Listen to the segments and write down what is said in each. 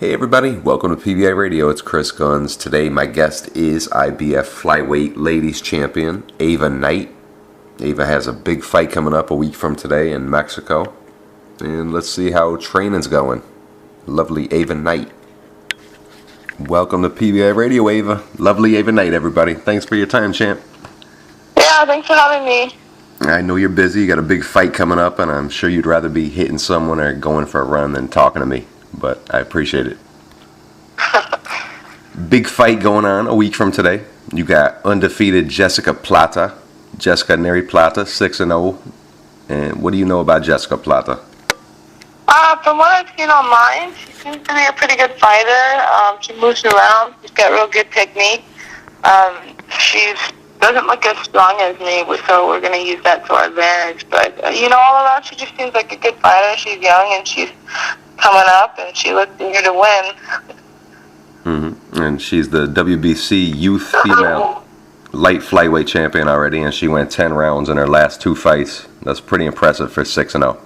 Hey everybody, welcome to PBI Radio. It's Chris Guns. Today my guest is IBF Flyweight Ladies Champion Ava Knight. Ava has a big fight coming up a week from today in Mexico. And let's see how training's going. Lovely Ava Knight. Welcome to PBI Radio, Ava. Lovely Ava Knight, everybody. Thanks for your time, champ. Yeah, thanks for having me. I know you're busy. You got a big fight coming up, and I'm sure you'd rather be hitting someone or going for a run than talking to me. But I appreciate it. Big fight going on a week from today. You got undefeated Jessica Plata. Jessica Neri Plata, 6-0. And what do you know about Jessica Plata? From what I've seen online, she seems to be a pretty good fighter. She moves around. She's got real good technique. She doesn't look as strong as me, so we're going to use that to our advantage. But, all around, she just seems like a good fighter. She's young, and she's coming up, and she looks eager to win. Mm-hmm. And she's the WBC Youth Female Light Flyweight Champion already, and she went 10 rounds in her last 2 fights. That's pretty impressive for 6-0.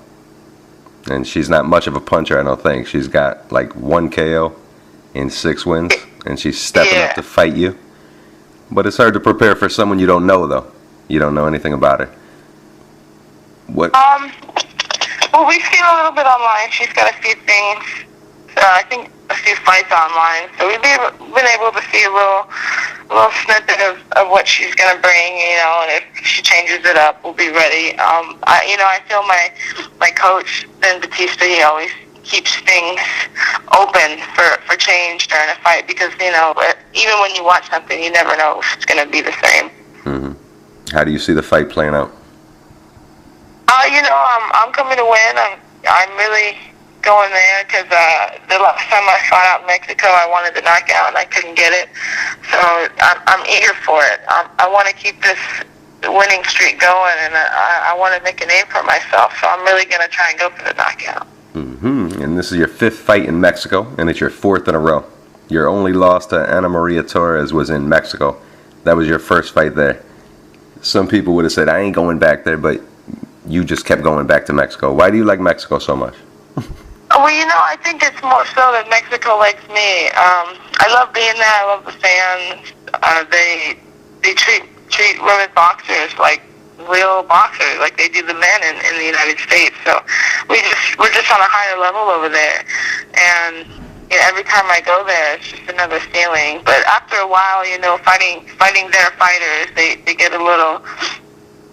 And she's not much of a puncher, I don't think. She's got like 1 KO in 6 wins, and she's stepping up to fight you. But it's hard to prepare for someone you don't know, though. You don't know anything about her. What? Well, we've seen a little bit online. She's got a few things. I think a few fights online. So we've been able to see a little snippet of what she's going to bring, and if she changes it up, we'll be ready. I feel my coach, Ben Batista, he always keeps things open for change during a fight because, even when you watch something, you never know if it's going to be the same. Mm-hmm. How do you see the fight playing out? I'm coming to win. I'm really going there because the last time I fought out in Mexico, I wanted the knockout and I couldn't get it. So I'm eager for it. I want to keep this winning streak going, and I want to make a name for myself. So I'm really going to try and go for the knockout. Mm-hmm. And this is your 5th fight in Mexico, and it's your 4th in a row. Your only loss to Ana Maria Torres was in Mexico. That was your first fight there. Some people would have said, I ain't going back there, but you just kept going back to Mexico. Why do you like Mexico so much? Well, I think it's more so that Mexico likes me. I love being there. I love the fans. They treat women boxers like real boxers, like they do the men in the United States. So we're just on a higher level over there. And every time I go there, it's just another feeling. But after a while, fighting their fighters, they get a little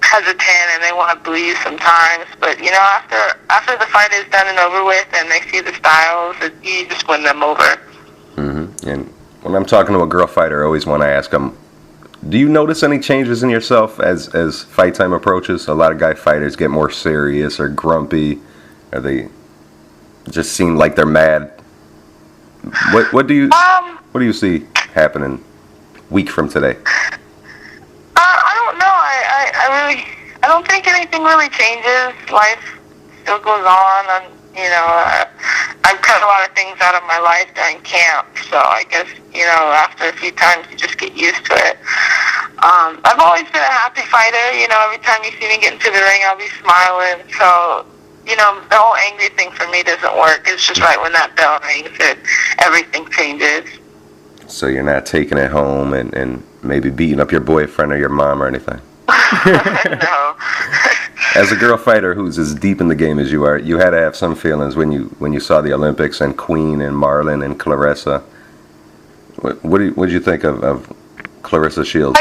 hesitant and they want to boo you sometimes, but after the fight is done and over with and they see the styles, you just win them over. Mm-hmm. And when I'm talking to a girl fighter, I always want to ask them, do you notice any changes in yourself as fight time approaches? A lot of guy fighters get more serious or grumpy, or they just seem like they're mad. What do you see happening week from today? I don't know. I don't think anything really changes. Life still goes on. I've cut a lot of things out of my life during camp, so I guess, after a few times you just get used to it. I've always been a happy fighter. Every time you see me get into the ring, I'll be smiling. So, the whole angry thing for me doesn't work. It's just right when that bell rings that everything changes. So you're not taking it home and maybe beating up your boyfriend or your mom or anything? No. As a girl fighter who's as deep in the game as you are, you had to have some feelings when you saw the Olympics and Queen and Marlon and Claressa. What did you think of Claressa Shields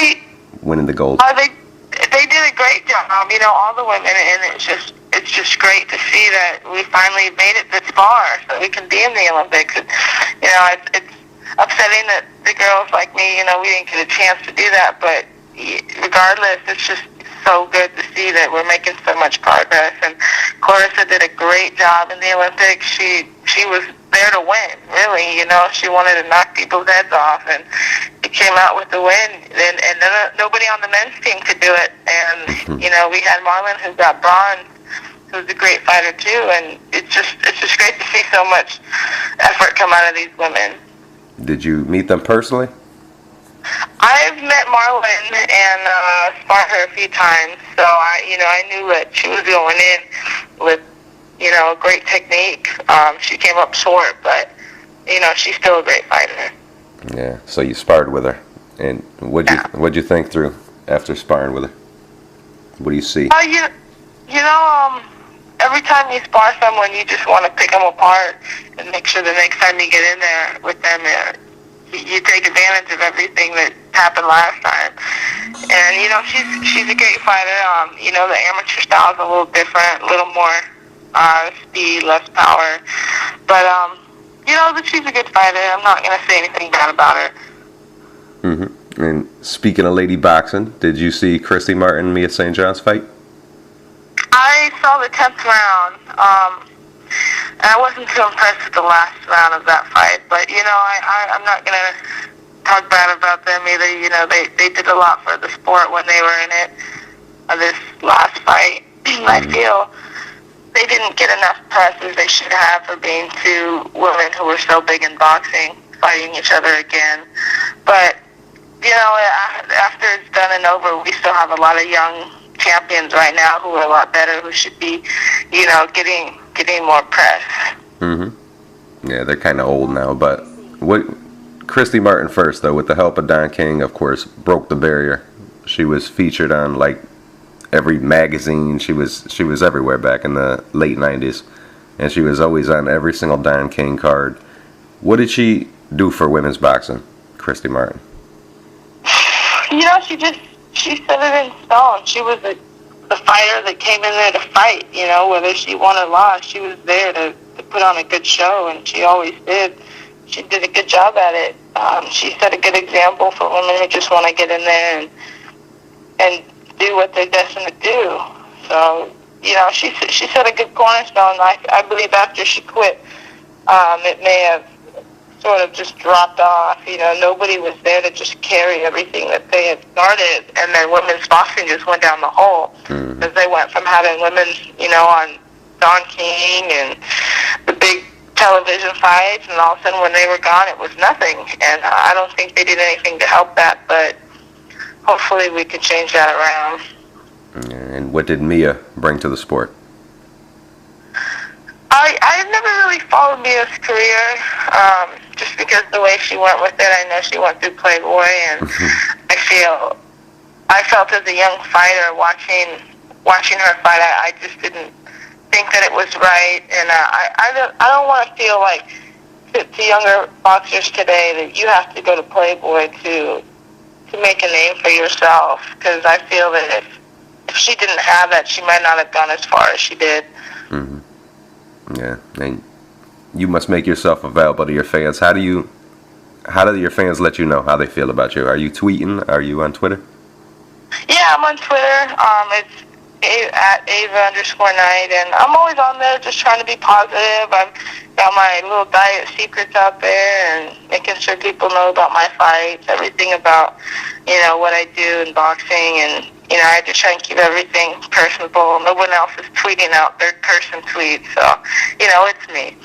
winning the gold? They did a great job. All the women, and it's just great to see that we finally made it this far, so we can be in the Olympics. It's upsetting that the girls like me, we didn't get a chance to do that, but regardless, it's just so good to see that we're making so much progress. And Claressa did a great job in the Olympics. She was there to win, really. She wanted to knock people's heads off, and it came out with the win. And nobody on the men's team could do it. And we had Marlon, who got bronze, who's a great fighter too. And it's just great to see so much effort come out of these women. Did you meet them personally? I've met Marlon and sparred her a few times, so I knew that she was going in with great technique. She came up short, but she's still a great fighter. Yeah. So you sparred with her, and what'd you think through after sparring with her? What do you see? Every time you spar someone, you just want to pick them apart and make sure the next time you get in there with them, you take advantage of everything that happened last time. And she's a great fighter. The amateur style is a little different, a little more speed, less power. But that she's a good fighter. I'm not gonna say anything bad about her. And speaking of lady boxing, did you see Christy Martin, Mia St. John's fight? I saw the 10th round. And I wasn't too impressed with the last round of that fight. But I'm not gonna talk bad about them either. They did a lot for the sport when they were in it. This last fight, I feel they didn't get enough press as they should have for being two women who were so big in boxing, fighting each other again. But after it's done and over, we still have a lot of young champions right now who are a lot better, who should be, getting more press. Yeah, they're kind of old now, but Christy Martin first, though, with the help of Don King, of course, broke the barrier. She was featured on like every magazine. She was everywhere back in the late 90s, and she was always on every single Don King card. What did she do for women's boxing, Christy Martin? She set it in stone. She was the fighter that came in there to fight, whether she won or lost. She was there to put on a good show, and she always did. She did a good job at it. She set a good example for women who just want to get in there and do what they're destined to do. So, she set a good cornerstone. I believe after she quit, it may have sort of just dropped off. Nobody was there to just carry everything that they had started, and then women's boxing just went down the hole because they went from having women, on Don King and the big television fights, and all of a sudden when they were gone, it was nothing. And I don't think they did anything to help that, but hopefully we could change that around. And what did Mia bring to the sport? I never really followed Mia's career, just because the way she went with it. I know she went through Playboy, and I felt as a young fighter watching her fight, I just didn't think that it was right, and I don't want to feel like to younger boxers today that you have to go to Playboy to make a name for yourself, because I feel that if she didn't have that, she might not have gone as far as she did. Yeah, and you must make yourself available to your fans. How do your fans let you know how they feel about you? Are you tweeting? Are you on Twitter? Yeah, I'm on Twitter. It's at Ava_Knight, and I'm always on there just trying to be positive. I've got my little diet secrets out there and making sure people know about my fights, everything about, what I do in boxing, and, I just try and keep everything personable. No one else is tweeting out third-person tweets, so, it's me.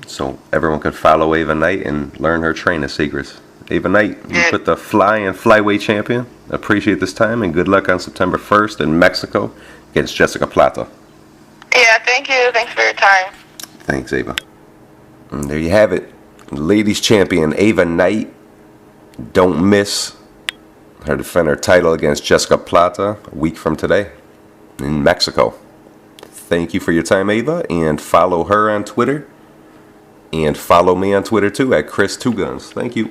So everyone can follow Ava Knight and learn her training secrets. Ava Knight, you put the fly and flyweight champion. Appreciate this time, and good luck on September 1st in Mexico against Jessica Plata. Yeah, thank you. Thanks for your time. Thanks, Ava. And there you have it. Ladies champion Ava Knight. Don't miss her defend her title against Jessica Plata a week from today in Mexico. Thank you for your time, Ava, and follow her on Twitter. And follow me on Twitter, too, at Chris2Guns. Thank you.